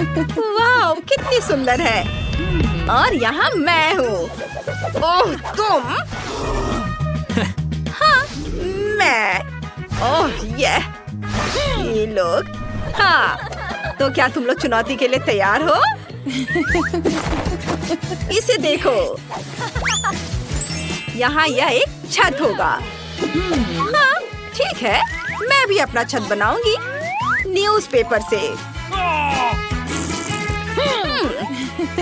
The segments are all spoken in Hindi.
वाह, कितनी सुंदर है। और यहाँ मैं हूँ। ओह, तुम? हाँ, मैं। ओह, ये लोग। हाँ, तो क्या तुम लोग चुनौती के लिए तैयार हो? इसे देखो। यहाँ यह एक छत होगा। हाँ, ठीक है, मैं भी अपना छत बनाऊंगी न्यूज़पेपर से।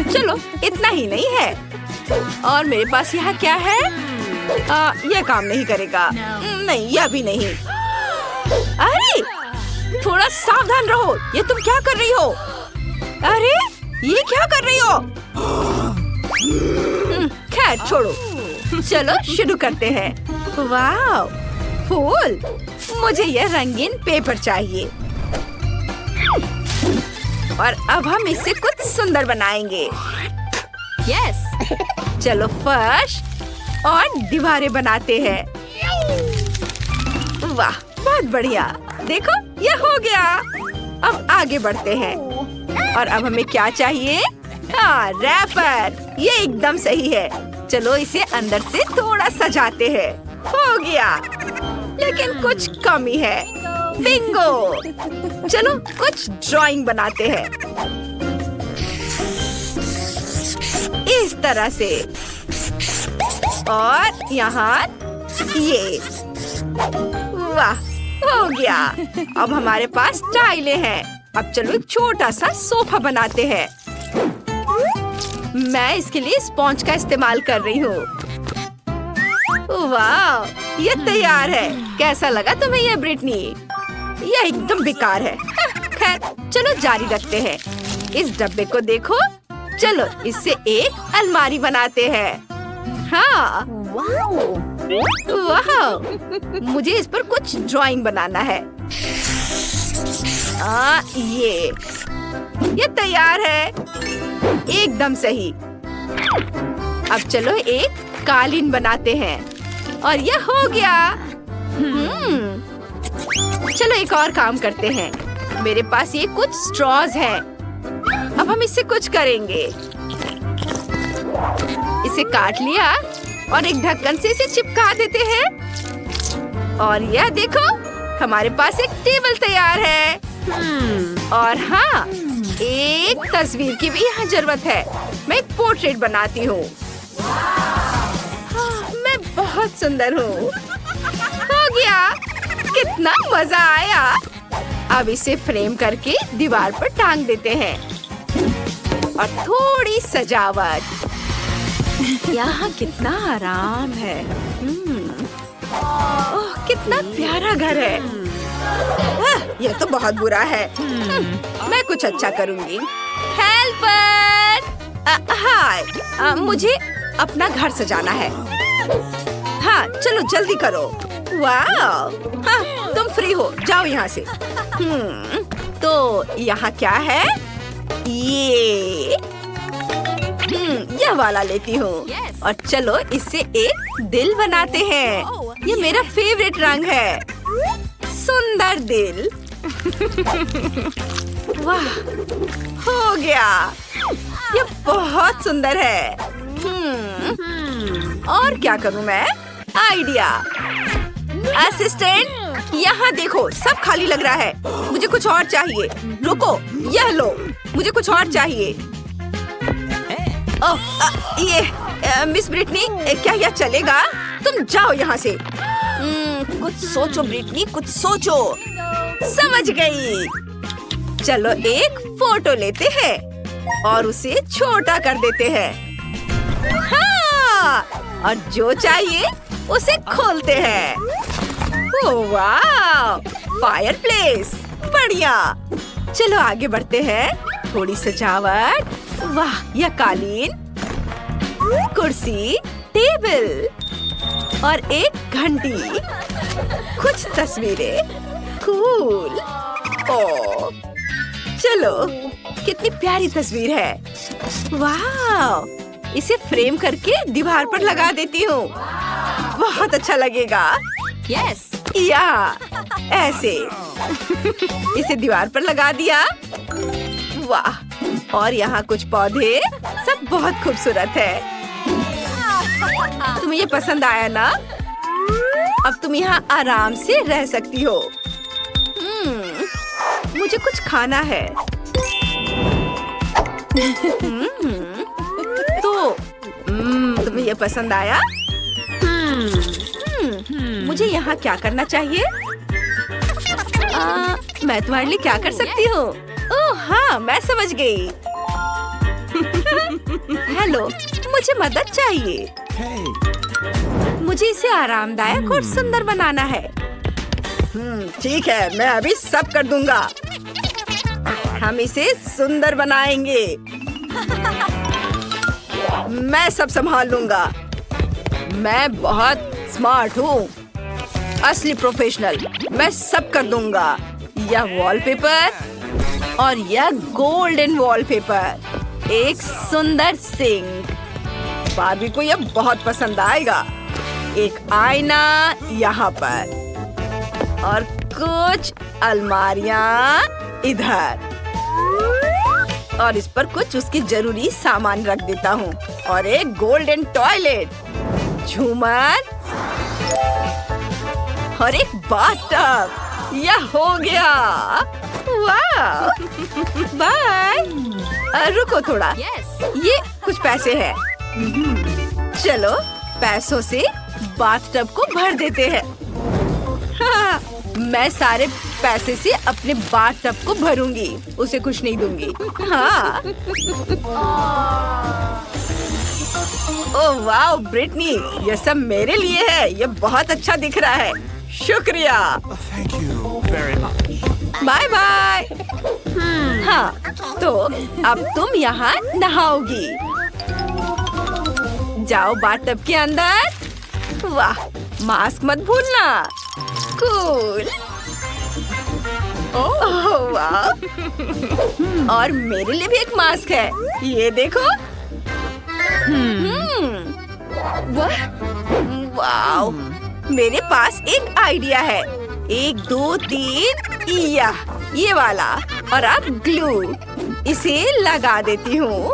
चलो, इतना ही नहीं है। और मेरे पास यहाँ क्या है? यह काम नहीं करेगा। नहीं, यह भी नहीं। अरे, थोड़ा सावधान रहो। ये तुम क्या कर रही हो? अरे, ये क्या कर रही हो? खैर छोड़ो, चलो शुरू करते हैं। वाह, फूल। मुझे यह रंगीन पेपर चाहिए। और अब हम इससे कुछ सुंदर बनाएंगे। यस, चलो फर्श और दीवारें बनाते हैं। वाह, बहुत बढ़िया। देखो, यह हो गया। अब आगे बढ़ते हैं। और अब हमें क्या चाहिए? हाँ, रैपर। ये एकदम सही है। चलो इसे अंदर से थोड़ा सजाते हैं। हो गया, लेकिन कुछ कमी है। बिंगो। चलो कुछ ड्राइंग बनाते हैं। इस तरह से। और यहाँ ये। वाह, हो गया। अब हमारे पास टाइलें हैं। अब चलो एक छोटा सा सोफा बनाते हैं। मैं इसके लिए स्पॉन्ज का इस्तेमाल कर रही हूँ। वाह, ये तैयार है। कैसा लगा तुम्हें ये, ब्रिटनी? यह एकदम बेकार है। खैर, चलो जारी रखते हैं। इस डब्बे को देखो। चलो इससे एक अलमारी बनाते हैं। हाँ, वाह, मुझे इस पर कुछ ड्राइंग बनाना है। ये तैयार है। एकदम सही। अब चलो एक कालीन बनाते हैं। और यह हो गया। चलो एक और काम करते हैं। मेरे पास ये कुछ स्ट्रॉज हैं। अब हम इससे कुछ करेंगे। इसे काट लिया और एक ढक्कन से इसे चिपका देते हैं। और यह देखो, हमारे पास एक टेबल तैयार है। और हाँ, एक तस्वीर की भी यहाँ जरूरत है। मैं एक पोर्ट्रेट बनाती हूँ। मैं बहुत सुंदर हूँ। हो गया, कितना मजा आया। अब इसे फ्रेम करके दीवार पर टांग देते हैं। और थोड़ी सजावट। यहाँ कितना आराम है। ओह, कितना प्यारा घर है। यह तो बहुत बुरा है। मैं कुछ अच्छा करूँगी। हेल्पर! हाय, मुझे अपना घर सजाना है। हाँ, चलो जल्दी करो। वाह, हाँ, तुम फ्री हो, जाओ यहाँ से। तो यहाँ क्या है? यह वाला लेती हूँ। और चलो इससे एक दिल बनाते हैं। ये मेरा फेवरेट रंग है। सुंदर दिल। वाह, हो गया। ये बहुत सुंदर है। और क्या करूँ मैं? आइडिया। असिस्टेंट, यहाँ देखो, सब खाली लग रहा है। मुझे कुछ और चाहिए। रुको, यह लो, मुझे कुछ और चाहिए। ये मिस ब्रिटनी, क्या यह चलेगा? तुम जाओ यहाँ से। कुछ सोचो ब्रिटनी, कुछ सोचो। समझ गई। चलो एक फोटो लेते हैं और उसे छोटा कर देते हैं। हाँ, और जो चाहिए उसे खोलते हैं। ओह वाह, फायरप्लेस। बढ़िया। चलो आगे बढ़ते हैं। थोड़ी सजावट। वाह, यह कालीन, कुर्सी, टेबल और एक घंटी। कुछ तस्वीरें। कूल। ओह, चलो, कितनी प्यारी तस्वीर है। वाह, इसे फ्रेम करके दीवार पर लगा देती हूँ। बहुत अच्छा लगेगा। यस, या ऐसे। इसे दीवार पर लगा दिया। वाह, और यहाँ कुछ पौधे, सब बहुत खूबसूरत है। तुम्हें ये पसंद आया ना? अब तुम यहाँ आराम से रह सकती हो। मुझे कुछ खाना है। तो तुम्हें ये पसंद आया? मुझे यहाँ क्या करना चाहिए? मैं तुम्हारे लिए क्या कर सकती हूँ? ओह हाँ, मैं समझ गई। हेलो, मुझे मदद चाहिए। मुझे इसे आरामदायक और सुंदर बनाना है। ठीक है, मैं अभी सब कर दूंगा। हम इसे सुंदर बनाएंगे। मैं सब संभाल लूंगा। मैं बहुत स्मार्ट हूँ, असली प्रोफेशनल। मैं सब कर दूंगा। यह वॉलपेपर और यह गोल्डन वॉलपेपर, एक सुंदर सिंक। बार्बी को यह बहुत पसंद आएगा। एक आईना यहाँ पर और कुछ अलमारियाँ इधर, और इस पर कुछ उसकी जरूरी सामान रख देता हूँ। और एक गोल्डन टॉयलेट, झूमर और एक बाथटब। यह हो गया। वाह! बाय। रुको थोड़ा। ये कुछ पैसे हैं। चलो पैसों से बाथटब को भर देते हैं। हाँ, मैं सारे पैसे से अपने बाथटब को भरूंगी, उसे कुछ नहीं दूंगी। हाँ। ओह वाह ब्रिटनी, ये सब मेरे लिए है। ये बहुत अच्छा दिख रहा है। शुक्रिया। Bye bye. हाँ, तो अब तुम यहाँ नहाओगी। जाओ बाथटब के अंदर। वाह, मास्क मत भूलना। कूल। ओह वाह, और मेरे लिए भी एक मास्क है। ये देखो। वाह, मेरे पास एक आइडिया है। 1 2 3, ये वाला। और अब ग्लू, इसे लगा देती हूँ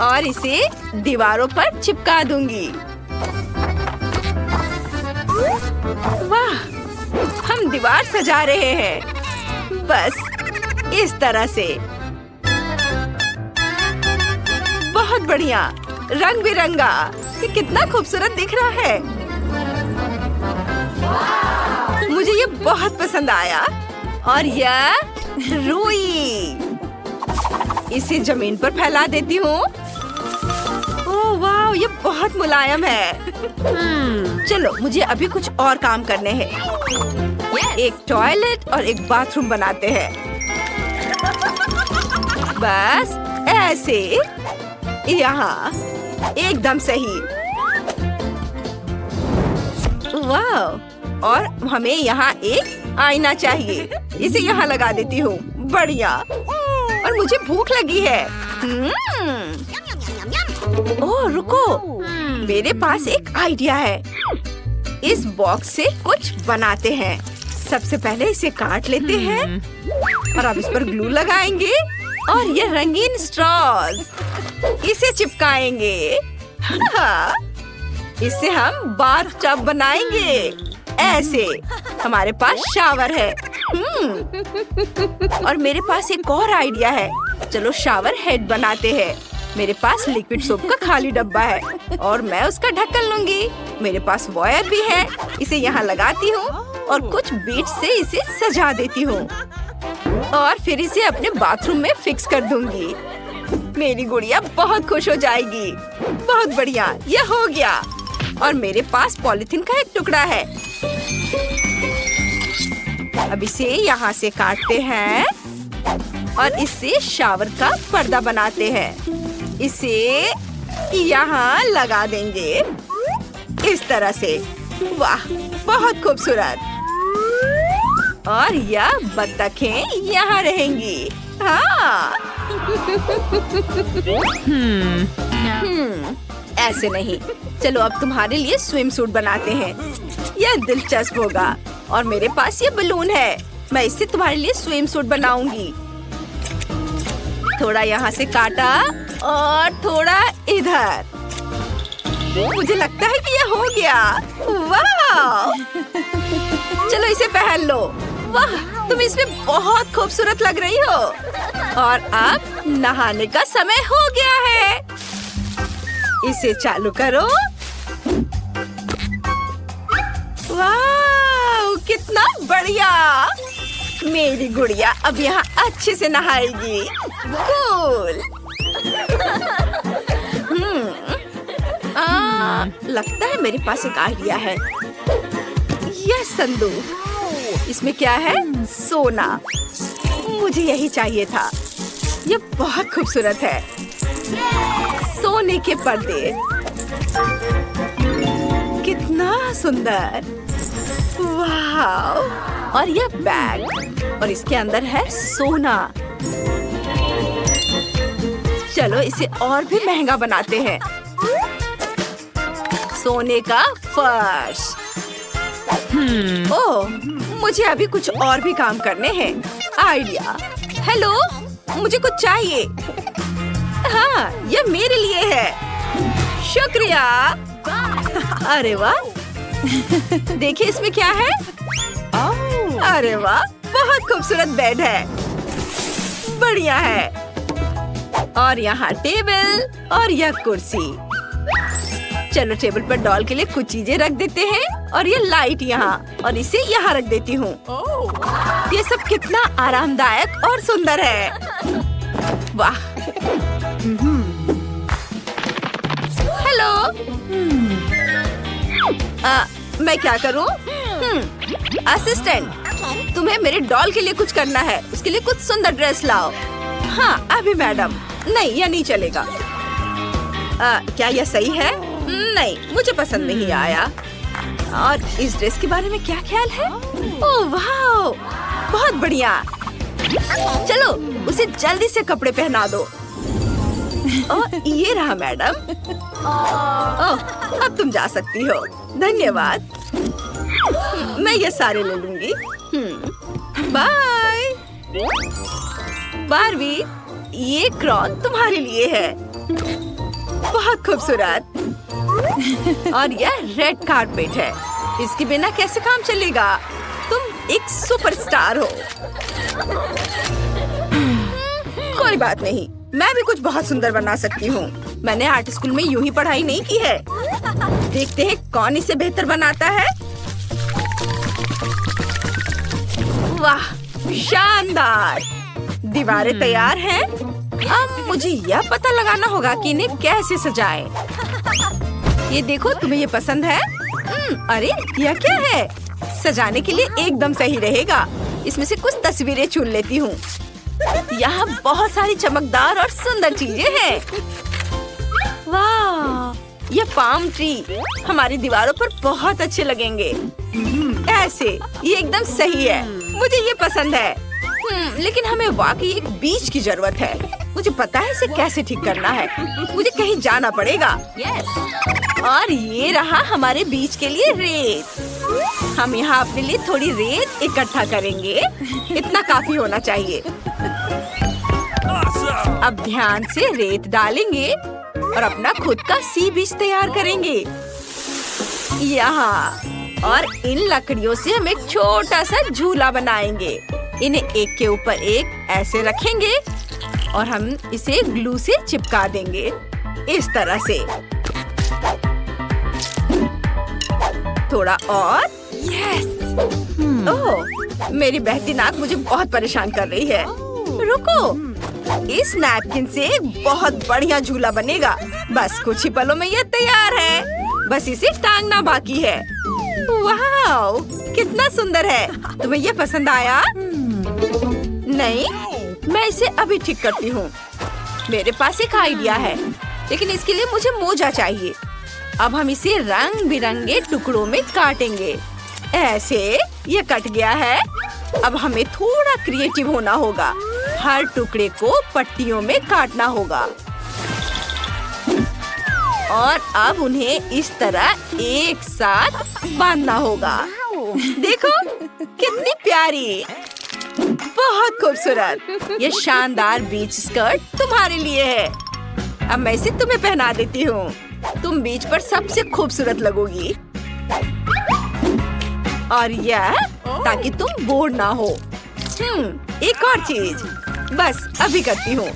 और इसे दीवारों पर चिपका दूंगी। वाह, हम दीवार सजा रहे हैं। बस इस तरह से। बहुत बढ़िया, रंग बिरंगा। ये कितना खूबसूरत दिख रहा है। मुझे ये बहुत पसंद आया। और यह रुई, इसे जमीन पर फैला देती हूँ। ओह वाह, ये बहुत मुलायम है। चलो मुझे अभी कुछ और काम करने हैं। एक टॉयलेट और एक बाथरूम बनाते हैं। बस ऐसे, यहाँ एकदम सही। वाह, और हमें यहाँ एक आईना चाहिए। इसे यहाँ लगा देती हूँ। बढ़िया। और मुझे भूख लगी है। ओह रुको, मेरे पास एक आइडिया है। इस बॉक्स से कुछ बनाते हैं। सबसे पहले इसे काट लेते हैं और अब इस पर ग्लू लगाएंगे और ये रंगीन स्ट्रॉज, इसे चिपकाएंगे। इससे हम बाथटब बनाएंगे। ऐसे हमारे पास शावर है। और मेरे पास एक और आइडिया है। चलो शावर हेड बनाते हैं। मेरे पास लिक्विड सोप का खाली डब्बा है और मैं उसका ढक्कन लूंगी। मेरे पास वायर भी है। इसे यहाँ लगाती हूँ और कुछ बीट से इसे सजा देती हूँ और फिर इसे अपने बाथरूम में फिक्स कर दूंगी। मेरी गुड़िया बहुत खुश हो जाएगी। बहुत बढ़िया, यह हो गया। और मेरे पास पॉलिथीन का एक टुकड़ा है। अब इसे यहाँ से काटते हैं और इससे शावर का पर्दा बनाते हैं। इसे यहाँ लगा देंगे इस तरह से। वाह, बहुत खूबसूरत। और यह बत्तखें यहाँ रहेंगी। हाँ। ऐसे नहीं। चलो अब तुम्हारे लिए स्विम सूट बनाते हैं। यह दिलचस्प होगा। और मेरे पास ये बलून है। मैं इससे तुम्हारे लिए स्विम सूट बनाऊंगी। थोड़ा यहाँ से काटा और थोड़ा इधर। मुझे लगता है कि ये हो गया। वाह! चलो इसे पहन लो। वाह, तुम इसमें बहुत खूबसूरत लग रही हो। और अब नहाने का समय हो गया है। इसे चालू करो। वाह, कितना बढ़िया! मेरी गुड़िया अब यहाँ अच्छे से नहाएगी। कूल। लगता है मेरे पास एक आइडिया है। यह संदूक, इसमें क्या है? सोना। मुझे यही चाहिए था। यह बहुत खूबसूरत है। सोने के पर्दे, कितना सुंदर। वाह! और यह बैग, और इसके अंदर है सोना। चलो इसे और भी महंगा बनाते हैं। सोने का फर्श। ओह, मुझे अभी कुछ और भी काम करने हैं। आइडिया। हेलो, मुझे कुछ चाहिए। हाँ, यह मेरे लिए है। शुक्रिया। अरे वाह! देखिए इसमें क्या है। अरे वाह, बहुत खूबसूरत बेड है। बढ़िया है। और यहाँ टेबल और यह कुर्सी। चलो टेबल पर डॉल के लिए कुछ चीजें रख देते हैं। और ये लाइट यहाँ, और इसे यहाँ रख देती हूँ। ये सब कितना आरामदायक और सुंदर है। वाह! हेलो। मैं क्या करूँ? असिस्टेंट, तुम्हें मेरे डॉल के लिए कुछ करना है। उसके लिए कुछ सुंदर ड्रेस लाओ। हाँ, अभी मैडम। नहीं, यह नहीं चलेगा। क्या यह सही है? नहीं, मुझे पसंद नहीं आया। और इस ड्रेस के बारे में क्या ख्याल है? ओह वाह, बहुत बढ़िया। चलो उसे जल्दी से कपड़े पहना दो। ओह, ये रहा मैडम। ओह, अब तुम जा सकती हो। धन्यवाद। मैं ये सारे ले लूंगी। बाय। बारबी, ये क्रॉन तुम्हारे लिए है। बहुत खूबसूरत। और यह रेड कारपेट है। इसके बिना कैसे काम चलेगा? तुम एक सुपरस्टार हो। कोई बात नहीं, मैं भी कुछ बहुत सुंदर बना सकती हूँ। मैंने आर्ट स्कूल में यूं ही पढ़ाई नहीं की है। देखते हैं कौन इसे बेहतर बनाता है। वाह, शानदार! दीवारें तैयार हैं। अब मुझे यह पता लगाना होगा कि इन्हें कैसे सजाएं। ये देखो, तुम्हें ये पसंद है? अरे यह क्या है? सजाने के लिए एकदम सही रहेगा। इसमें से कुछ तस्वीरें चुन लेती हूँ। यहाँ बहुत सारी चमकदार और सुंदर चीजें हैं। वाह, ये पाम ट्री हमारी दीवारों पर बहुत अच्छे लगेंगे। ऐसे, ये एकदम सही है। मुझे ये पसंद है। लेकिन हमें वाकई एक बीच की जरूरत है। मुझे पता है इसे कैसे ठीक करना है। मुझे कहीं जाना पड़ेगा। और ये रहा हमारे बीच के लिए रेत। हम यहाँ अपने लिए थोड़ी रेत इकट्ठा करेंगे। इतना काफी होना चाहिए। अब ध्यान से रेत डालेंगे और अपना खुद का सी बीच तैयार करेंगे। यहाँ, और इन लकड़ियों से हम एक छोटा सा झूला बनाएंगे। इन्हें एक के ऊपर एक ऐसे रखेंगे और हम इसे ग्लू से चिपका देंगे, इस तरह से। थोड़ा और। यस! ओह, मेरी बहती नाक मुझे बहुत परेशान कर रही है। रुको, इस नैपकिन से एक बहुत बढ़िया झूला बनेगा। बस कुछ ही पलों में यह तैयार है। बस इसे टांगना बाकी है। वाह, कितना सुंदर है। तुम्हें यह पसंद आया? नहीं, मैं इसे अभी ठीक करती हूँ। मेरे पास एक आइडिया है, लेकिन इसके लिए मुझे मोजा चाहिए। अब हम इसे रंग बिरंगे टुकड़ों में काटेंगे। ऐसे, ये कट गया है। अब हमें थोड़ा क्रिएटिव होना होगा। हर टुकड़े को पट्टियों में काटना होगा और अब उन्हें इस तरह एक साथ बांधना होगा। देखो, कितनी प्यारी। बहुत खूबसूरत। ये शानदार बीच स्कर्ट तुम्हारे लिए है। अब मैं इसे तुम्हें पहना देती हूँ। तुम बीच पर सबसे खूबसूरत लगोगी। और यह ताकि तुम बोर ना हो। एक और चीज, बस अभी करती हूँ।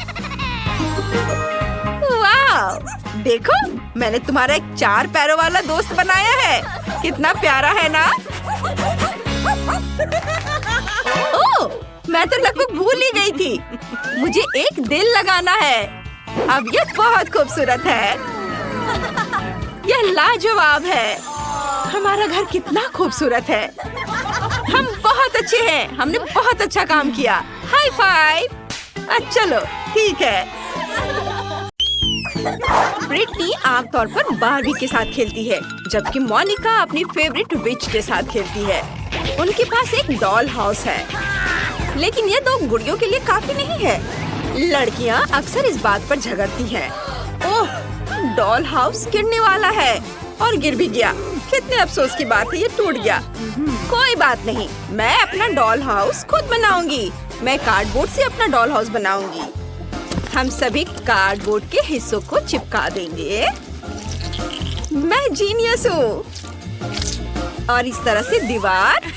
वाह, देखो मैंने तुम्हारा एक 4 पैरों वाला दोस्त बनाया है। कितना प्यारा है ना? ओह, मैं तो लगभग भूल ही गई थी। मुझे एक दिल लगाना है। अब ये बहुत खूबसूरत है। यह लाजवाब है। हमारा घर कितना खूबसूरत है। हम बहुत अच्छे हैं। हमने बहुत अच्छा काम किया। High five. चलो ठीक है। ब्रिटनी आमतौर पर बारबी के साथ खेलती है, जबकि मोनिका अपनी फेवरेट विच के साथ खेलती है। उनके पास एक डॉल हाउस है, लेकिन ये 2 गुड़ियों के लिए काफी नहीं है। लड़कियां अक्सर इस बात पर झगड़ती हैं। ओह, डॉल हाउस गिरने वाला है और गिर भी गया। कितने अफसोस की बात है, ये टूट गया। कोई बात नहीं, मैं अपना डॉल हाउस खुद बनाऊंगी। मैं कार्डबोर्ड से अपना डॉल हाउस बनाऊंगी। हम सभी कार्डबोर्ड के हिस्सों को चिपका देंगे। मैं जीनियस हूँ। और इस तरह से दीवार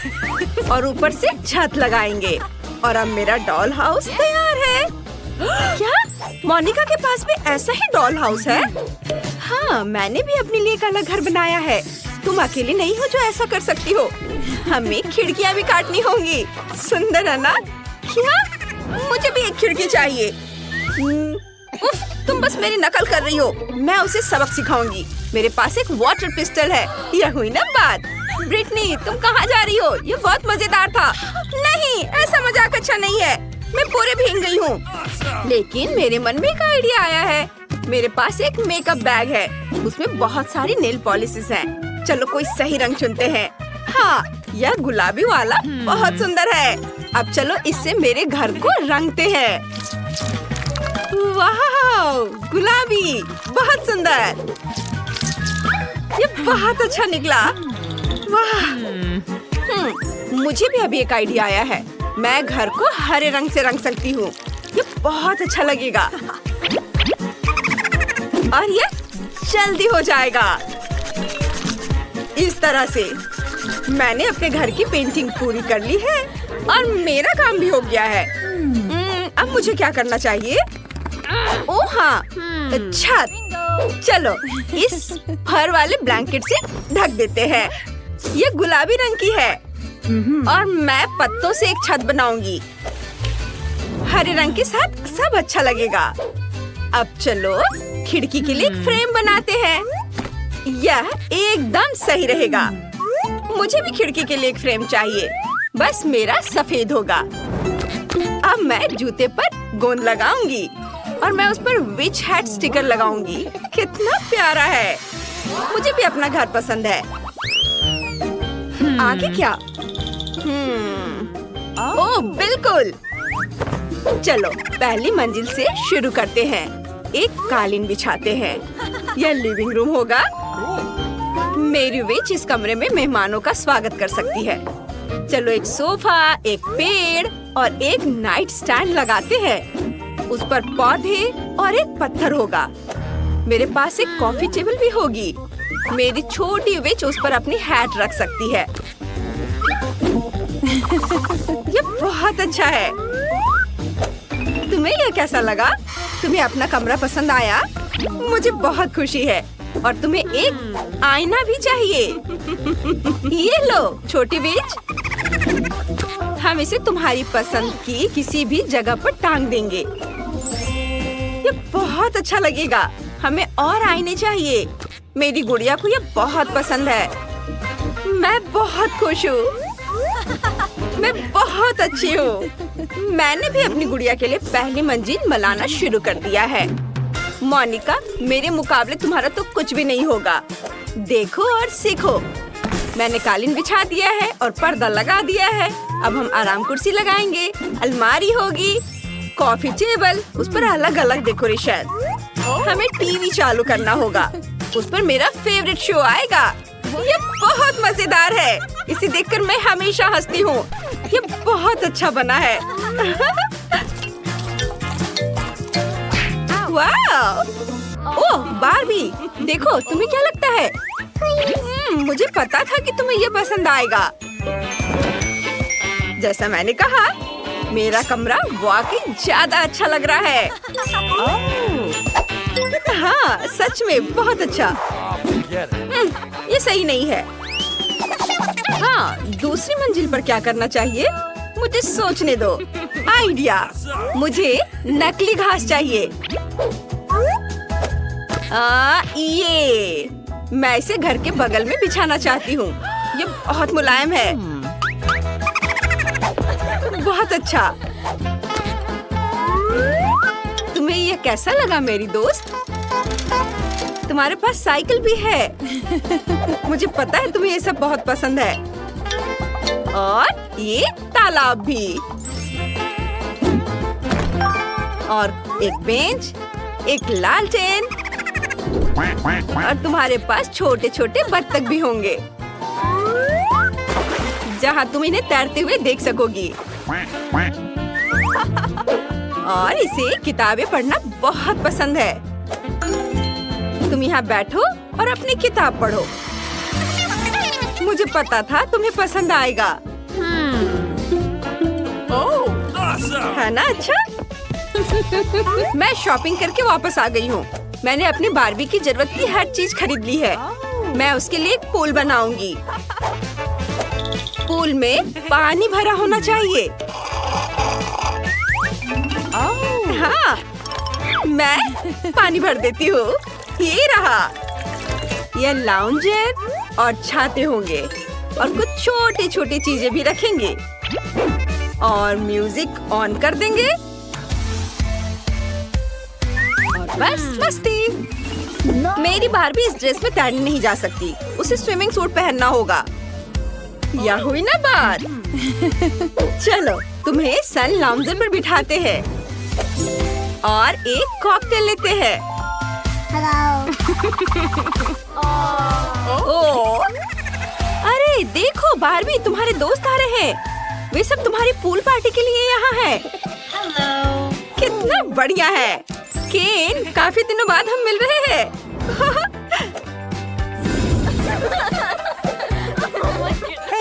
और ऊपर से छत लगाएंगे। और अब मेरा डॉल हाउस तैयार है। क्या मोनिका के पास भी ऐसा ही डॉल हाउस है? हाँ, मैंने भी अपने लिए एक अलग घर बनाया है। तुम अकेली नहीं हो जो ऐसा कर सकती हो। हमें खिड़कियाँ भी काटनी होंगी। सुंदर है ना? क्या? मुझे भी एक खिड़की चाहिए। उफ, तुम बस मेरी नकल कर रही हो। मैं उसे सबक सिखाऊंगी। मेरे पास एक वाटर पिस्टल है। यह हुई ना बात। ब्रिटनी, तुम कहाँ जा रही हो? ये बहुत मजेदार था। नहीं, ऐसा मजाक अच्छा नहीं है। मैं पूरे भीग गई हूँ। लेकिन मेरे मन में एक आइडिया आया है। मेरे पास एक मेकअप बैग है। उसमें बहुत सारी नेल पॉलिशेस हैं। चलो कोई सही रंग चुनते हैं। हाँ, यह गुलाबी वाला बहुत सुंदर है। अब चलो इससे मेरे घर को रंगते हैं। वाह, गुलाबी, बहुत सुंदर। ये बहुत अच्छा निकला। वाह। मुझे भी अभी एक आइडिया आया है। मैं घर को हरे रंग से रंग सकती हूँ। ये बहुत अच्छा लगेगा। और ये जल्दी हो जाएगा। इस तरह से मैंने अपने घर की पेंटिंग पूरी कर ली है और मेरा काम भी हो गया है। अब मुझे क्या करना चाहिए? ओह हाँ, छत। चलो इस फर वाले ब्लैंकेट से ढक देते हैं। ये गुलाबी रंग की है और मैं पत्तों से एक छत बनाऊंगी। हरे रंग के साथ सब अच्छा लगेगा। अब चलो खिड़की के लिए एक फ्रेम बनाते हैं। यह एकदम सही रहेगा। मुझे भी खिड़की के लिए एक फ्रेम चाहिए। बस मेरा सफेद होगा। अब मैं जूते पर गोंद लगाऊंगी और मैं उस पर विच हैट स्टिकर लगाऊंगी। कितना प्यारा है। मुझे भी अपना घर पसंद है। आगे क्या? ओह बिल्कुल। चलो पहली मंजिल से शुरू करते हैं। एक कालीन बिछाते हैं। यह लिविंग रूम होगा। मेरी विच इस कमरे में मेहमानों का स्वागत कर सकती है। चलो एक सोफा, एक पेड़ और एक नाइट स्टैंड लगाते हैं। उस पर पौधे और एक पत्थर होगा। मेरे पास एक कॉफी टेबल भी होगी। मेरी छोटी विच उस पर अपनी हैट रख सकती है। ये बहुत अच्छा है। तुम्हें यह कैसा लगा? तुम्हें अपना कमरा पसंद आया? मुझे बहुत खुशी है। और तुम्हें एक आईना भी चाहिए। ये लो छोटी विच। हम इसे तुम्हारी पसंद की किसी भी जगह पर टांग देंगे। ये बहुत अच्छा लगेगा। हमें और आईने चाहिए। मेरी गुड़िया को ये बहुत पसंद है। मैं बहुत खुश हूँ। मैं बहुत अच्छी हूँ। मैंने भी अपनी गुड़िया के लिए पहली मंजिल बनाना शुरू कर दिया है। मोनिका, मेरे मुकाबले तुम्हारा तो कुछ भी नहीं होगा। देखो और सीखो। मैंने कालीन बिछा दिया है और पर्दा लगा दिया है। अब हम आराम कुर्सी लगाएंगे। अलमारी होगी, कॉफी टेबल, उस पर अलग अलग डेकोरेशन। हमें टीवी चालू करना होगा। उस पर मेरा फेवरेट शो आएगा। ये बहुत मजेदार है। इसे देखकर मैं हमेशा हंसती हूँ। ये बहुत अच्छा बना है। वाह! ओह बार्बी, देखो तुम्हें क्या लगता है? मुझे पता था कि तुम्हें ये पसंद आएगा। जैसा मैंने कहा, मेरा कमरा वाकई ज्यादा अच्छा लग रहा है। हाँ, सच में बहुत अच्छा। ये सही नहीं है। हाँ, दूसरी मंजिल पर क्या करना चाहिए? मुझे सोचने दो। आइडिया! मुझे नकली घास चाहिए। ये मैं इसे घर के बगल में बिछाना चाहती हूँ। ये बहुत मुलायम है। बहुत अच्छा। तुम्हें ये कैसा लगा मेरी दोस्त? तुम्हारे पास साइकिल भी है। मुझे पता है तुम्हें ये सब बहुत पसंद है। और ये तालाब भी। और एक बेंच, एक लालटेन, और तुम्हारे पास छोटे छोटे बत्तख भी होंगे जहाँ तुम इन्हें तैरते हुए देख सकोगी। और इसे किताबें पढ़ना बहुत पसंद है। तुम यहाँ बैठो और अपनी किताब पढ़ो। मुझे पता था तुम्हें पसंद आएगा। है ना अच्छा? मैं शॉपिंग करके वापस आ गई हूँ। मैंने अपनी बार्बी की जरूरत की हर चीज खरीद ली है। मैं उसके लिए एक पूल बनाऊंगी। पूल में पानी भरा होना चाहिए। हाँ, मैं पानी भर देती हूँ। ये रहा। ये लाउंजर और छाते होंगे और कुछ छोटी छोटी चीजें भी रखेंगे और म्यूजिक ऑन कर देंगे और बस मस्ती। मेरी बार्बी इस ड्रेस में तैरने नहीं जा सकती। उसे स्विमिंग सूट पहनना होगा। या हुई ना बात? चलो तुम्हें सन लाउंजर पर बिठाते हैं और एक कॉकटेल लेते हैं। ओह! अरे देखो बार्बी, तुम्हारे दोस्त आ रहे हैं। वे सब तुम्हारी पूल पार्टी के लिए यहाँ हैं। कितना बढ़िया है। केन, काफी दिनों बाद हम मिल रहे हैं।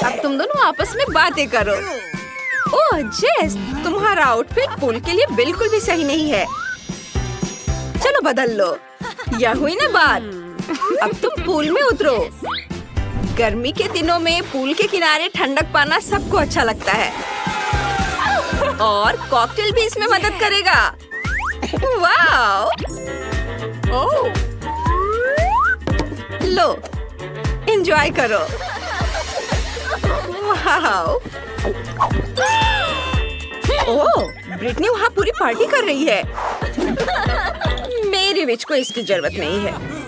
अब तुम दोनों आपस में बातें करो। ओह जेस, तुम्हारा आउटफिट पूल के लिए बिल्कुल भी सही नहीं है। चलो बदल लो। यह हुई ना बात? अब तुम पूल में उतरो। गर्मी के दिनों में पूल के किनारे ठंडक पाना सबको अच्छा लगता है और कॉकटेल भी इसमें मदद करेगा। वाओ! ओह! लो, एंजॉय करो। वाओ! ओह, ब्रिटनी वहाँ पूरी पार्टी कर रही है। मेरी विच को इसकी जरूरत नहीं है।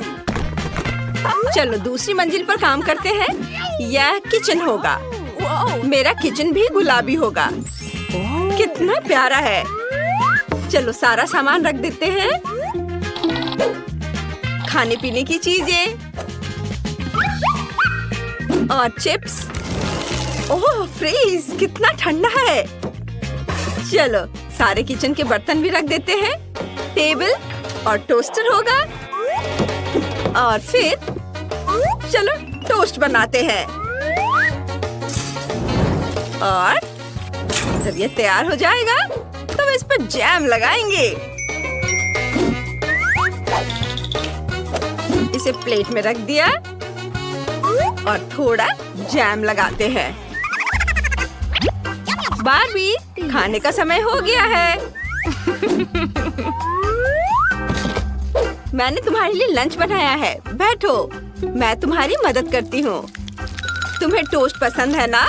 चलो दूसरी मंजिल पर काम करते हैं। यह किचन होगा। मेरा किचन भी गुलाबी होगा। कितना प्यारा है। चलो सारा सामान रख देते हैं। खाने पीने की चीजें और चिप्स। ओह फ्रीज, कितना ठंडा है। चलो सारे किचन के बर्तन भी रख देते हैं। टेबल और टोस्टर होगा। और फिर चलो टोस्ट बनाते हैं। और जब ये तैयार हो जाएगा तो इस पर जैम लगाएंगे। इसे प्लेट में रख दिया और थोड़ा जैम लगाते हैं। बार्बी, खाने का समय हो गया है। मैंने तुम्हारे लिए लंच बनाया है। बैठो, मैं तुम्हारी मदद करती हूँ। तुम्हें टोस्ट पसंद है ना?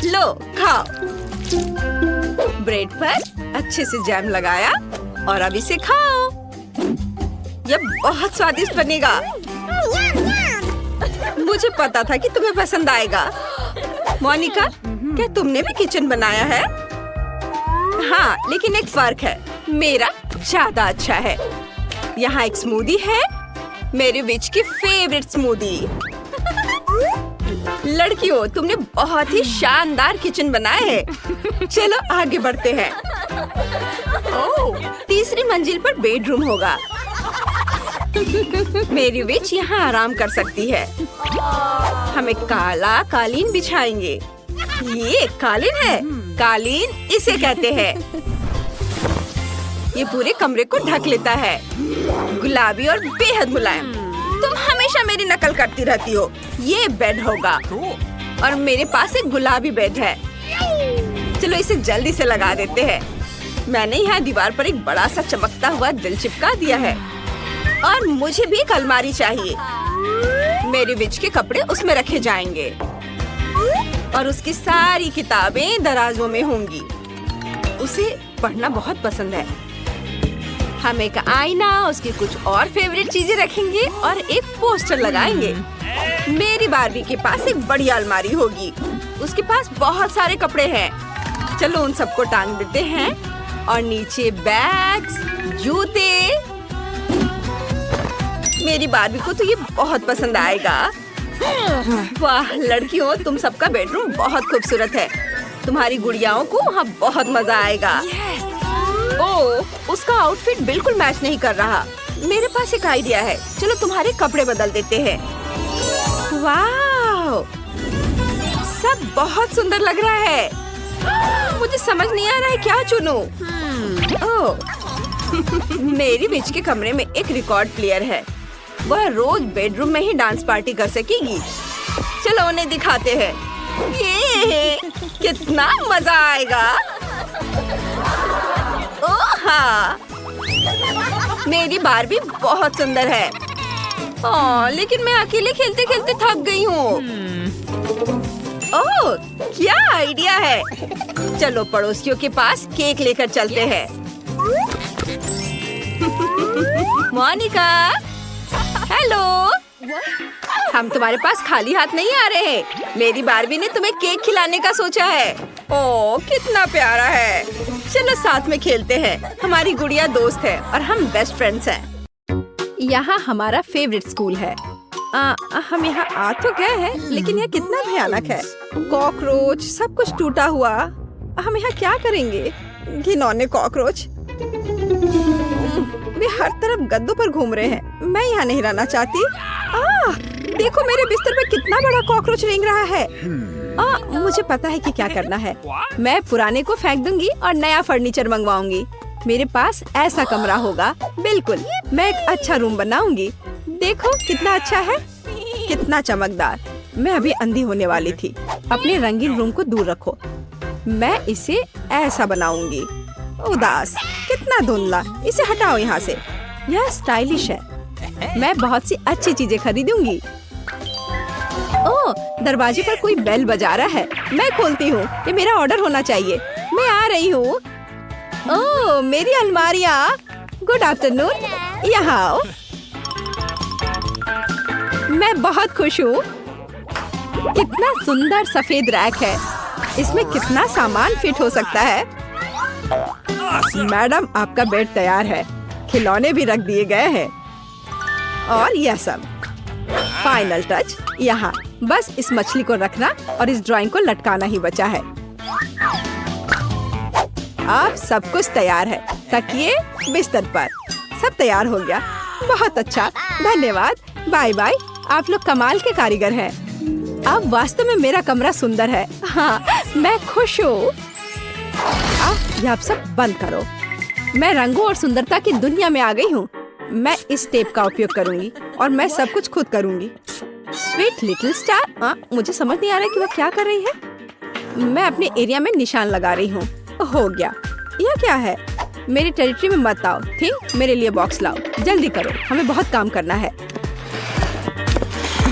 लो खाओ। ब्रेड पर अच्छे से जैम लगाया और अब इसे खाओ। यह बहुत स्वादिष्ट बनेगा। मुझे पता था कि तुम्हें पसंद आएगा। मोनिका, क्या तुमने भी किचन बनाया है? हाँ, लेकिन एक फर्क है। मेरा ज्यादा अच्छा है। यहाँ एक स्मूदी है, मेरे विच की फेवरेट स्मूदी। लड़कियों, तुमने बहुत ही शानदार किचन बनाया है। चलो आगे बढ़ते हैं। ओह, तीसरी मंजिल पर बेडरूम होगा। मेरी विच यहाँ आराम कर सकती है। हमें काला कालीन बिछाएंगे। ये कालीन है। कालीन इसे कहते हैं। ये पूरे कमरे को ढक लेता है। गुलाबी और बेहद मुलायम। तुम हमेशा मेरी नकल करती रहती हो। ये बेड होगा और मेरे पास एक गुलाबी बेड है। चलो इसे जल्दी से लगा देते हैं। मैंने यहाँ दीवार पर एक बड़ा सा चमकता हुआ दिल चिपका दिया है और मुझे भी एक अलमारी चाहिए। मेरी विच के कपड़े उसमें रखे जाएंगे और उसकी सारी किताबें दराजों में होंगी। उसे पढ़ना बहुत पसंद है। हम एक आईना, उसकी कुछ और फेवरेट चीजें रखेंगे और एक पोस्टर लगाएंगे। मेरी बार्बी के पास एक बड़ी अलमारी होगी। उसके पास बहुत सारे कपड़े हैं। चलो उन सबको टांग देते हैं और नीचे बैग्स, जूते। मेरी बार्बी को तो ये बहुत पसंद आएगा। वाह लड़कियों, तुम सबका बेडरूम बहुत खूबसूरत है। तुम्हारी गुड़ियाओं को वहाँ बहुत मजा आएगा। ओह, उसका आउटफिट बिल्कुल मैच नहीं कर रहा। मेरे पास एक आइडिया है। चलो तुम्हारे कपड़े बदल देते हैं। वाह, सब बहुत सुंदर लग रहा है। मुझे समझ नहीं आ रहा है क्या चुनूं। ओह, मेरी विच के कमरे में एक रिकॉर्ड प्लेयर है। वह रोज बेडरूम में ही डांस पार्टी कर सकेगी। चलो उन्हें दिखाते हैं। ये कितना मजा आएगा। ओह हाँ, मेरी बार्बी बहुत सुंदर है। लेकिन मैं अकेले खेलते खेलते थक गई हूँ। ओह, क्या आइडिया है। चलो पड़ोसियों के पास केक लेकर चलते हैं। मोनिका, हेलो। हम तुम्हारे पास खाली हाथ नहीं आ रहे हैं। मेरी बार्बी ने तुम्हें केक खिलाने का सोचा है। ओह, कितना प्यारा है। चलो साथ में खेलते हैं। हमारी गुड़िया दोस्त है और हम बेस्ट फ्रेंड्स हैं। यहाँ हमारा फेवरेट स्कूल है। हम यहाँ आ तो गए हैं, लेकिन यह कितना भयानक है। कॉकरोच, सब कुछ टूटा हुआ। हम यहाँ क्या करेंगे? घिनौने कॉकरोच। वे हर तरफ गद्दों पर घूम रहे हैं। मैं यहाँ नहीं रहना चाहती। देखो मेरे बिस्तर पे कितना बड़ा कॉकरोच रेंग रहा है। मुझे पता है कि क्या करना है। मैं पुराने को फेंक दूंगी और नया फर्नीचर मंगवाऊंगी। मेरे पास ऐसा कमरा होगा। बिल्कुल, मैं एक अच्छा रूम बनाऊंगी। देखो कितना अच्छा है, कितना चमकदार। मैं अभी अंधी होने वाली थी। अपने रंगीन रूम को दूर रखो। मैं इसे ऐसा बनाऊंगी। उदास, कितना धुंधला। इसे हटाओ यहाँ से। यह स्टाइलिश है। मैं बहुत सी अच्छी चीजें खरीदूंगी। ओह, दरवाजे पर कोई बेल बजा रहा है। मैं खोलती हूँ। ये मेरा ऑर्डर होना चाहिए। मैं आ रही हूँ। ओह, मेरी अलमारियाँ। गुड आफ्टरनून, यहाँ आओ। मैं बहुत खुश हूँ। कितना सुंदर सफेद रैक है। इसमें कितना सामान फिट हो सकता है। मैडम, आपका बेड तैयार है। खिलौने भी रख दिए गए हैं और यह सब। फाइनल टच यहाँ। बस इस मछली को रखना और इस ड्राइंग को लटकाना ही बचा है। अब सब कुछ तैयार है। तकिए, बिस्तर पर सब तैयार हो गया। बहुत अच्छा, धन्यवाद। Bye bye. आप लोग कमाल के कारीगर हैं। अब वास्तव में मेरा कमरा सुंदर है। हाँ, मैं खुश हूँ। अब आप सब बंद करो। मैं रंगों और सुंदरता की दुनिया में आ गई हूँ। मैं इस टेप का उपयोग करूंगी और मैं सब कुछ खुद करूंगी। Sweet little star. मुझे समझ नहीं आ रहा है कि वह क्या कर रही है। मैं अपने एरिया में निशान लगा रही हूँ। हो गया। यह क्या है? मेरी टेरिटरी में मत आओ। थिंक, मेरे लिए बॉक्स लाओ। जल्दी करो, हमें बहुत काम करना है।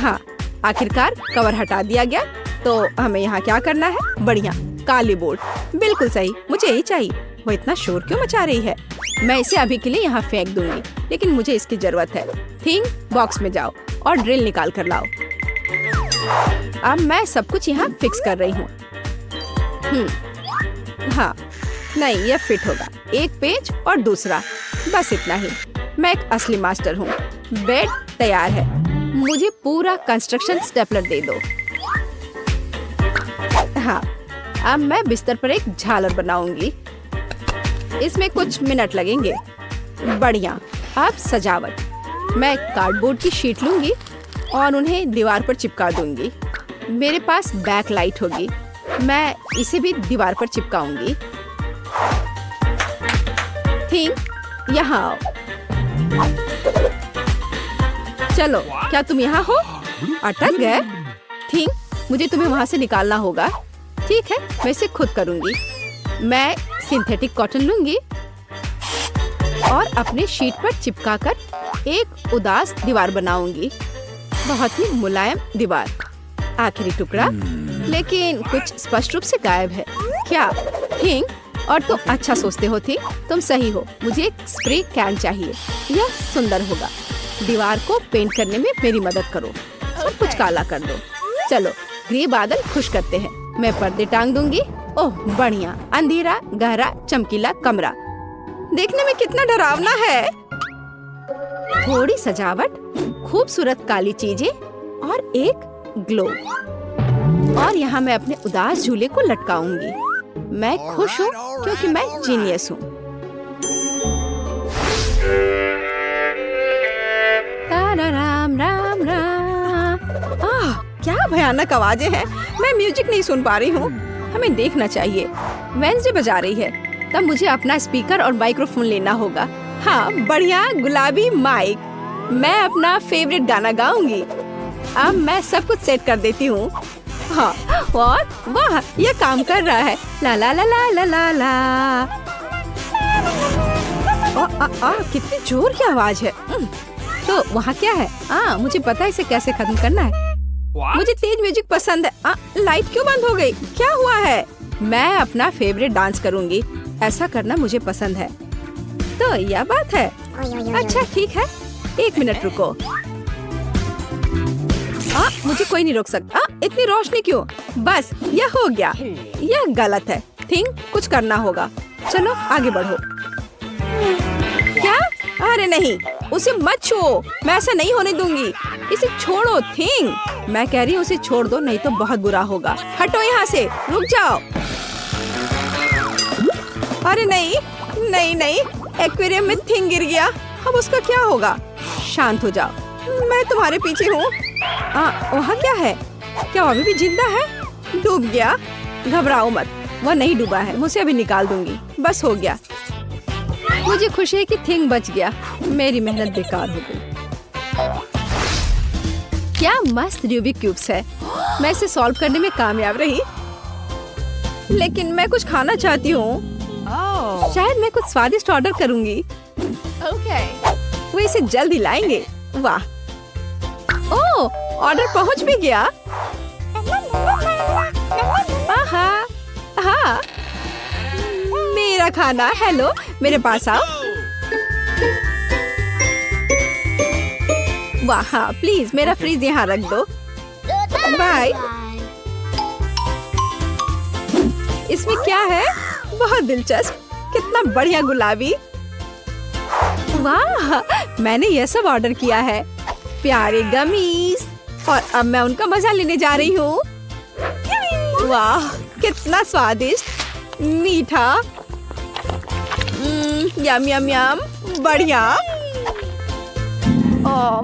हाँ, आखिरकार कवर हटा दिया गया। तो हमें यहाँ क्या करना है? बढ़िया, काली बोर्ड। बिल्कुल सही, मुझे यही चाहिए। वो इतना शोर क्यों मचा रही है? मैं इसे अभी के लिए यहाँ फेंक दूंगी, लेकिन मुझे इसकी जरूरत है। थिंक, बॉक्स में जाओ और ड्रिल निकाल कर लाओ। अब मैं सब कुछ यहाँ फिक्स कर रही हूँ। हाँ, नहीं, यह फिट होगा। एक पेज और दूसरा, बस इतना ही। मैं एक असली मास्टर हूँ। बेड तैयार है। मुझे पूरा कंस्ट्रक्शन स्टेपलर दे दो। हाँ, अब मैं बिस्तर पर एक झालर बनाऊंगी। इसमें कुछ मिनट लगेंगे। बढ़िया। अब सजावट। मैं कार्डबोर्ड की शीट लूंगी और उन्हें दीवार पर चिपका दूंगी। मेरे पास बैक लाइट होगी। मैं इसे भी दीवार पर चिपकाऊंगी। थिंग, यहाँ आओ। चलो, क्या तुम यहाँ हो? अटक गए? थिंग, मुझे तुम्हें वहाँ से निकालना होगा। ठीक है, मैं इसे खुद करूँगी। मैं सिंथेटिक कॉटन लूंगी और अपने शीट पर चिपकाकर एक उदास दीवार बनाऊंगी। बहुत ही मुलायम दीवार। आखिरी टुकड़ा, लेकिन कुछ स्पष्ट रूप से गायब है। क्या? थिंग, और तुम अच्छा सोचते हो थिंग, तुम सही हो। मुझे एक स्प्रे कैन चाहिए। यह सुंदर होगा। दीवार को पेंट करने में मेरी मदद करो। सब कुछ काला कर दो। चलो, ग्रे बादल खुश करते हैं। मैं पर्दे टांग दूंगी। ओह बढ़िया। अंधेरा, गहरा, चमकीला कमरा। देखने में कितना डरावना है। थोड़ी सजावट, खूबसूरत काली चीजें और एक ग्लो। और यहाँ मैं अपने उदास झूले को लटकाऊंगी। मैं खुश हूँ क्योंकि मैं जीनियस हूँ। राम राम राम। क्या भयानक आवाजें हैं। मैं म्यूजिक नहीं सुन पा रही हूँ। हमें देखना चाहिए। वेंसडे बजा रही है, तब मुझे अपना स्पीकर और माइक्रोफोन लेना होगा। हाँ, बढ़िया गुलाबी माइक। मैं अपना फेवरेट गाना गाऊंगी। अब मैं सब कुछ सेट कर देती हूँ। हाँ, और वाह, ये काम कर रहा है। ला ला ला ला ला ला ला। कितनी जोर की आवाज है। तो वहाँ क्या है? मुझे पता है इसे कैसे खत्म करना है। मुझे तेज म्यूजिक पसंद है। लाइट क्यों बंद हो गई? क्या हुआ है? मैं अपना फेवरेट डांस करूंगी। ऐसा करना मुझे पसंद है। तो यह बात है। अच्छा ठीक है, 1 मिनट रुको। मुझे कोई नहीं रोक सकता। इतनी रोशनी क्यों? बस, यह हो गया। यह गलत है। थिंग, कुछ करना होगा। चलो आगे बढ़ो। क्या? अरे नहीं, उसे मत छुओ। मैं ऐसा नहीं होने दूंगी। इसे छोड़ो थिंग। मैं कह रही हूँ उसे छोड़ दो, नहीं तो बहुत बुरा होगा। हटो यहाँ से, रुक जाओ। अरे नहीं नहीं नहीं, एक्वेरियम में थिंग गिर गया। अब उसका क्या होगा? शांत हो जाओ, मैं तुम्हारे पीछे हूँ। वहाँ क्या है? क्या वो अभी भी जिंदा है? डूब गया? घबराओ मत, वह नहीं डूबा है। मुझे अभी निकाल दूंगी। बस हो गया। मुझे खुशी है कि थिंग बच गया। मेरी मेहनत बेकार हो गई। क्या मस्त रूबिक क्यूब्स है। मैं इसे सॉल्व करने में कामयाब रही, लेकिन मैं कुछ खाना चाहती हूँ। शायद मैं कुछ स्वादिष्ट ऑर्डर करूँगी। वो इसे जल्दी लाएंगे। वाह, ओह, ऑर्डर पहुँच भी गया। हाँ, मेरा खाना। हेलो, मेरे पास आओ। वाह, हाँ, प्लीज मेरा फ्रिज यहाँ रख दो। बाय। इसमें क्या है? बहुत दिलचस्प। कितना बढ़िया गुलाबी। वाह, मैंने यह सब ऑर्डर किया है। प्यारे गमीज। और अब मैं उनका मजा लेने जा रही हूँ। वाह, कितना स्वादिष्ट, मीठा। यम यम यम, बढ़िया।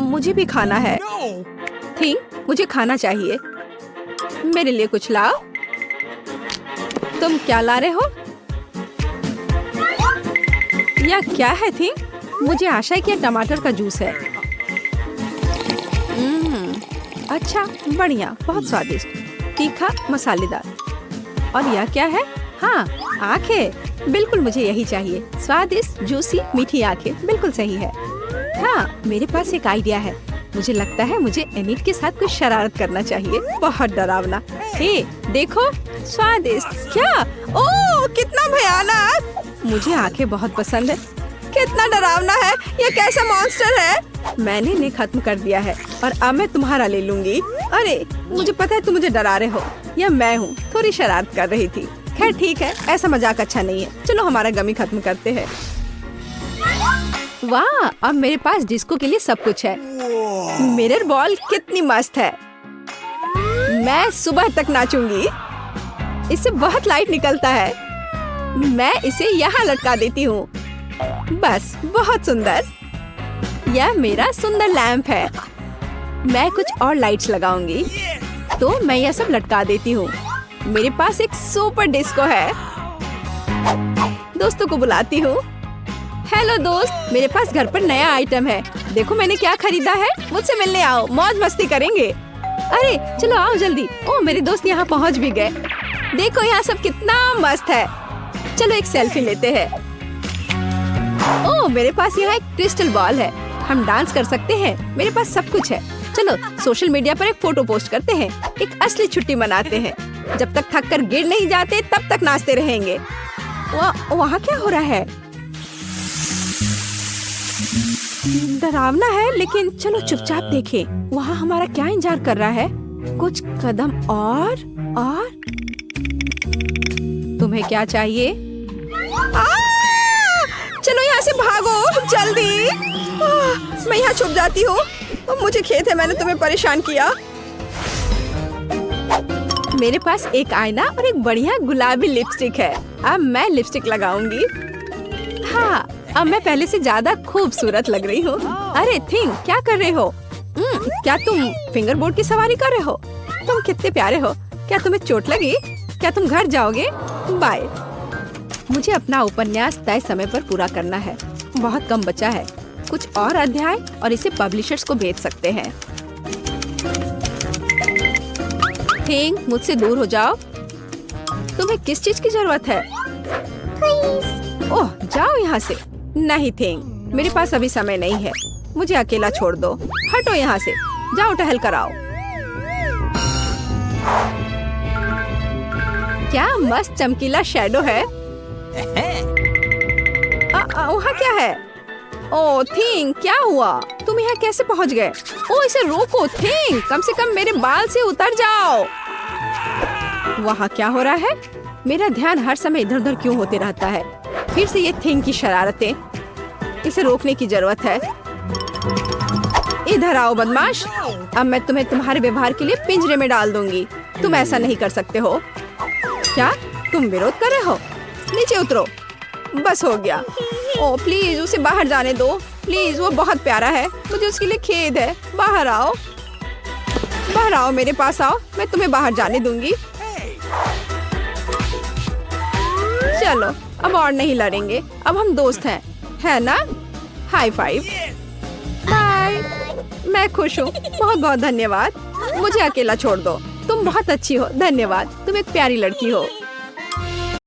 मुझे भी खाना है। थिंग, मुझे खाना चाहिए। मेरे लिए कुछ लाओ। तुम क्या ला रहे हो? यह क्या है थिंग? मुझे आशा है कि यह टमाटर का जूस है। अच्छा, बढ़िया, बहुत स्वादिष्ट, तीखा, मसालेदार। और यह क्या है? हाँ, आंखें। बिल्कुल मुझे यही चाहिए। स्वादिष्ट, जूसी, मीठी आंखें। बिल्कुल सही है। हाँ, मेरे पास एक आइडिया है। मुझे लगता है मुझे एनिट के साथ कुछ शरारत करना चाहिए। बहुत डरावना। हे, देखो, स्वादिष्ट। क्या? ओह, कितना भयानक। मुझे आंखें बहुत पसंद है। कितना डरावना है। यह कैसा मॉन्स्टर है? मैंने इन्हें खत्म कर दिया है और अब मैं तुम्हारा ले लूंगी। अरे, मुझे पता है तुम मुझे डरा रहे हो। यह मैं हूँ, थोड़ी शरारत कर रही थी। खैर ठीक है, ऐसा मजाक अच्छा नहीं है। चलो हमारा गमी खत्म करते हैं। वाह, अब मेरे पास डिस्को के लिए सब कुछ है। मिरर बॉल कितनी मस्त है। मैं सुबह तक नाचूंगी। इससे बहुत लाइट निकलता है। मैं इसे यहाँ लटका देती हूँ। बस बहुत सुंदर। यह मेरा सुंदर लैंप है। मैं कुछ और लाइट्स लगाऊंगी। तो मैं यह सब लटका देती हूँ। मेरे पास एक सुपर डिस्को है। दोस्तों को बुलाती हूँ। हेलो दोस्त, मेरे पास घर पर नया आइटम है। देखो मैंने क्या खरीदा है। मुझसे मिलने आओ, मौज मस्ती करेंगे। अरे चलो आओ जल्दी। ओह मेरे दोस्त यहाँ पहुँच भी गए। देखो यहाँ सब कितना मस्त है। चलो एक सेल्फी लेते हैं। ओह मेरे पास यहाँ एक क्रिस्टल बॉल है। हम डांस कर सकते हैं। मेरे पास सब कुछ है। चलो सोशल मीडिया पर एक फोटो पोस्ट करते हैं। एक असली छुट्टी मनाते हैं। जब तक थक कर गिर नहीं जाते तब तक नाचते रहेंगे। वहाँ क्या हो रहा है? डरावना है, लेकिन चलो चुपचाप देखें। वहाँ हमारा क्या इंतजार कर रहा है? कुछ कदम और तुम्हें क्या चाहिए? चलो यहाँ से भागो जल्दी। मैं यहाँ छुप जाती हूँ। मुझे खेद है मैंने तुम्हें परेशान किया। मेरे पास एक आईना और एक बढ़िया गुलाबी लिपस्टिक है। अब मैं लिपस्टिक लगाऊंगी। हाँ अब मैं पहले से ज्यादा खूबसूरत लग रही हूँ। अरे थिंग क्या कर रहे हो? क्या तुम फिंगर बोर्ड की सवारी कर रहे हो? तुम कितने प्यारे हो। क्या तुम्हें चोट लगी? क्या तुम घर जाओगे? बाय। मुझे अपना उपन्यास तय समय पर पूरा करना है। बहुत कम बचा है। कुछ और अध्याय और इसे पब्लिशर्स को भेज सकते हैं। थिंग मुझसे दूर हो जाओ। तुम्हें किस चीज की जरूरत है? ओह जाओ यहाँ से। नहीं थिंग, मेरे पास अभी समय नहीं है। मुझे अकेला छोड़ दो। हटो यहाँ से। जाओ टहल कर आओ। क्या मस्त चमकीला शैडो है। वहाँ क्या है? ओह थिंग क्या हुआ? तुम यहाँ कैसे पहुँच गए? ओह इसे रोको थिंग, कम से कम मेरे बाल से उतर जाओ। वहाँ क्या हो रहा है? मेरा ध्यान हर समय इधर उधर क्यों होते रहता है? फिर से ये थिंग की शरारतें। इसे रोकने की जरूरत है। इधर आओ बदमाश। अब मैं तुम्हें तुम्हारे व्यवहार के लिए पिंजरे में डाल दूंगी। तुम ऐसा नहीं कर सकते हो। क्या तुम विरोध कर रहे हो? नीचे उतरो। बस हो गया। ओह प्लीज उसे बाहर जाने दो। प्लीज वो बहुत प्यारा है। मुझे उसके लिए खेद है। बाहर आओ, बाहर आओ, मेरे पास आओ। मैं तुम्हें बाहर जाने दूंगी। चलो अब और नहीं लड़ेंगे। अब हम दोस्त हैं, है ना? High five. बाय। मैं खुश हूँ। बहुत बहुत धन्यवाद। मुझे अकेला छोड़ दो। तुम बहुत अच्छी हो। धन्यवाद। तुम एक प्यारी लड़की हो।